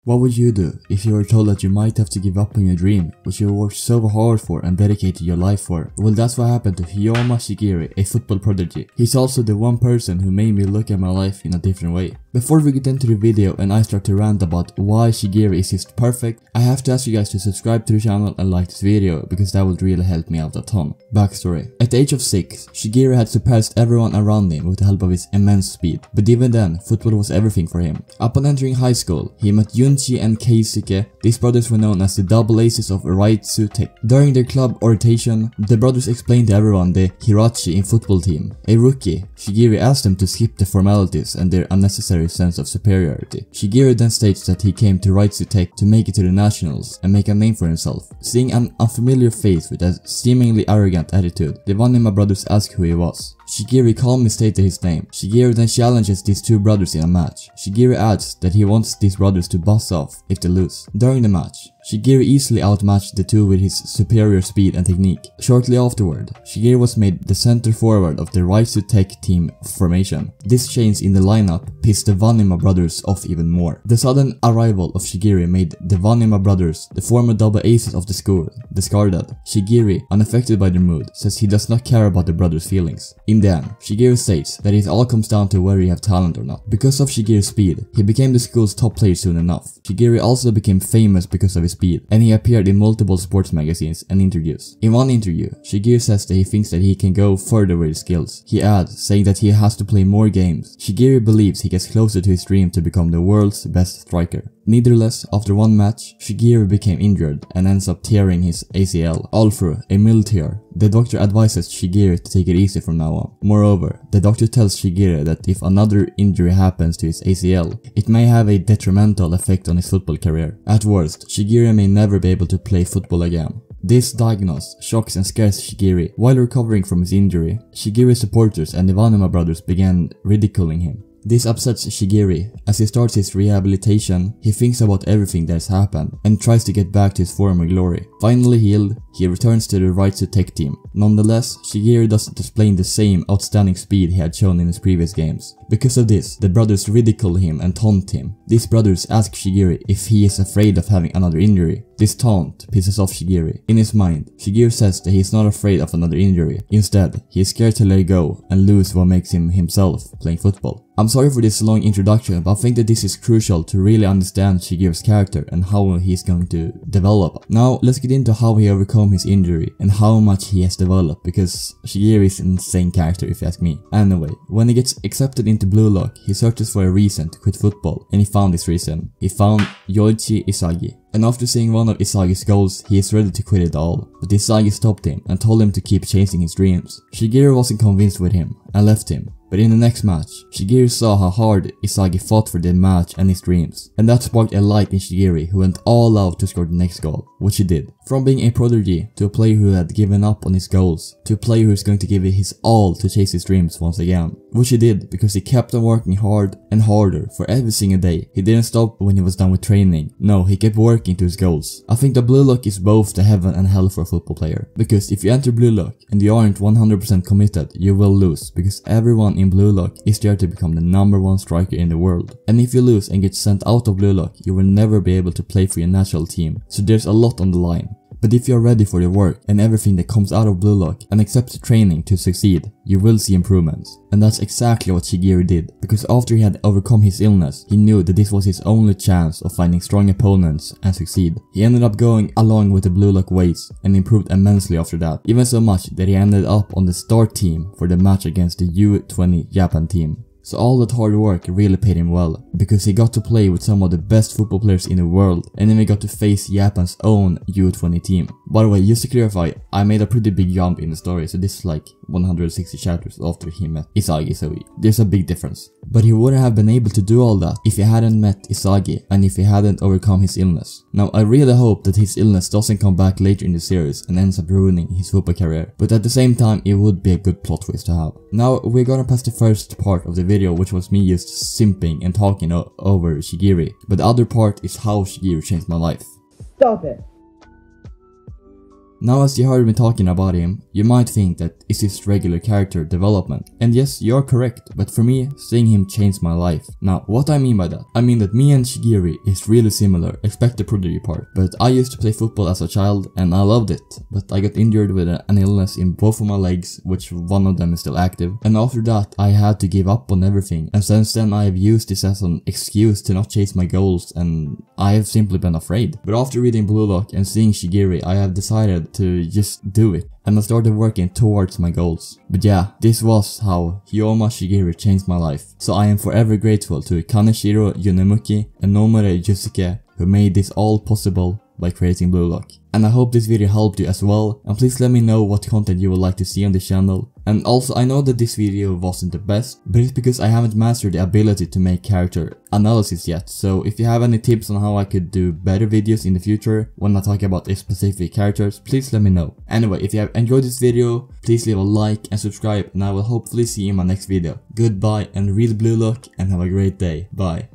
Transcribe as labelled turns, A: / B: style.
A: What would you do if you were told that you might have to give up on your dream, which you worked so hard for and dedicated your life for? Well, that's what happened to Hyoma Chigiri, a football prodigy. He's also the one person who made me look at my life in a different way. Before we get into the video and I start to rant about why Chigiri is just perfect, I have to ask you guys to subscribe to the channel and like this video, because that would really help me out a ton. Backstory. At the age of 6, Chigiri had surpassed everyone around him with the help of his immense speed. But even then, football was everything for him. Upon entering high school, he met Yoichi and Keisuke. These brothers were known as the double aces of Raitsuteki. During their club orientation, the brothers explained to everyone the hierarchy in football team. A rookie, Chigiri asked them to skip the formalities and their unnecessary sense of superiority. Chigiri then states that he came to Raitsuteki to make it to the nationals and make a name for himself. Seeing an unfamiliar face with a seemingly arrogant attitude, the Vanima brothers asked who he was. Chigiri calmly stated his name. Chigiri then challenges these two brothers in a match. Chigiri adds that he wants these brothers to buzz off if they lose. During the match, Chigiri easily outmatched the two with his superior speed and technique. Shortly afterward, Chigiri was made the center forward of the Raitsuteki team formation. This change in the lineup pissed the Vanima brothers off even more. The sudden arrival of Chigiri made the Vanima brothers, the former double aces of the school, discarded. Chigiri, unaffected by their mood, says he does not care about the brothers' feelings. In the end, Chigiri states that it all comes down to whether you have talent or not. Because of Chigiri's speed, he became the school's top player soon enough. Chigiri also became famous because of his speed, and he appeared in multiple sports magazines and interviews. In one interview, Chigiri says that he thinks that he can go further with his skills. He adds, saying that he has to play more games. Chigiri believes he gets closer to his dream to become the world's best striker. Nevertheless, after one match, Chigiri became injured and ends up tearing his ACL, all through a mild tear. The doctor advises Chigiri to take it easy from now on. Moreover, the doctor tells Chigiri that if another injury happens to his ACL, it may have a detrimental effect on his football career. At worst, Chigiri may never be able to play football again. This diagnosis shocks and scares Chigiri. While recovering from his injury, Chigiri's supporters and the Vanima brothers began ridiculing him. This upsets Chigiri. As he starts his rehabilitation, he thinks about everything that has happened and tries to get back to his former glory. Finally healed, he returns to the Raitsuteki team. Nonetheless, Chigiri doesn't display the same outstanding speed he had shown in his previous games. Because of this, the brothers ridicule him and taunt him. These brothers ask Chigiri if he is afraid of having another injury. This taunt pisses off Chigiri. In his mind, Chigiri says that he is not afraid of another injury. Instead, he is scared to let go and lose what makes him himself playing football. I'm sorry for this long introduction, but I think that this is crucial to really understand Chigiri's character and how he is going to develop. Now, let's get into how he overcome his injury and how much he has developed, because Chigiri is an insane character if you ask me. Anyway, when he gets accepted into Blue Lock, he searches for a reason to quit football, and he found this reason. He found yoichi isagi. And after seeing one of Isagi's goals, he is ready to quit it all. But Isagi stopped him and told him to keep chasing his dreams. Chigiri wasn't convinced with him and left him. But in the next match, Chigiri saw how hard Isagi fought for the match and his dreams. And that sparked a light in Chigiri, who went all out to score the next goal, which he did. From being a prodigy to a player who had given up on his goals, to a player who is going to give it his all to chase his dreams once again. Which he did because he kept on working hard and harder for every single day. He didn't stop when he was done with training. No, he kept working to his goals. I think the Blue Lock is both the heaven and hell for a football player. Because if you enter Blue Lock and you aren't 100% committed, you will lose, because everyone in Blue Lock is there to become the #1 striker in the world. And if you lose and get sent out of Blue Lock, you will never be able to play for your national team. So there's a lot on the line. But if you're ready for the work and everything that comes out of Blue Lock and accept the training to succeed, you will see improvements. And that's exactly what Chigiri did, because after he had overcome his illness, he knew that this was his only chance of finding strong opponents and succeed. He ended up going along with the Blue Lock ways and improved immensely after that, even so much that he ended up on the start team for the match against the U20 Japan team. So all that hard work really paid him well, because he got to play with some of the best football players in the world, and then he got to face Japan's own U20 team. By the way, just to clarify, I made a pretty big jump in the story, so this is like 160 chapters after he met Isagi, so there's a big difference. But he wouldn't have been able to do all that if he hadn't met Isagi and if he hadn't overcome his illness. Now, I really hope that his illness doesn't come back later in the series and ends up ruining his football career, but at the same time it would be a good plot twist to have. Now, we're gonna pass the first part of the video, which was me just simping and talking over Chigiri, but the other part is how Chigiri changed my life.
B: Stop it!
A: Now as you heard me talking about him, you might think that it's just regular character development. And yes, you're correct, but for me, seeing him changed my life. Now, what I mean by that? I mean that me and Chigiri is really similar, except the prodigy part. But I used to play football as a child and I loved it, but I got injured with an illness in both of my legs, which one of them is still active. And after that, I had to give up on everything. And since then, I have used this as an excuse to not chase my goals, and I have simply been afraid. But after reading Blue Lock and seeing Chigiri, I have decided to just do it, and I started working towards my goals. But yeah, this was how Hyoma Chigiri changed my life. So I am forever grateful to Kaneshiro Yonemuki and Nomore Yusuke who made this all possible by creating Blue Lock. And I hope this video helped you as well, and please let me know what content you would like to see on this channel. And also, I know that this video wasn't the best, but it's because I haven't mastered the ability to make character analysis yet. So if you have any tips on how I could do better videos in the future when I talk about specific characters, please let me know. Anyway, if you have enjoyed this video, please leave a like and subscribe, and I will hopefully see you in my next video. Goodbye and read Blue Lock and have a great day. Bye.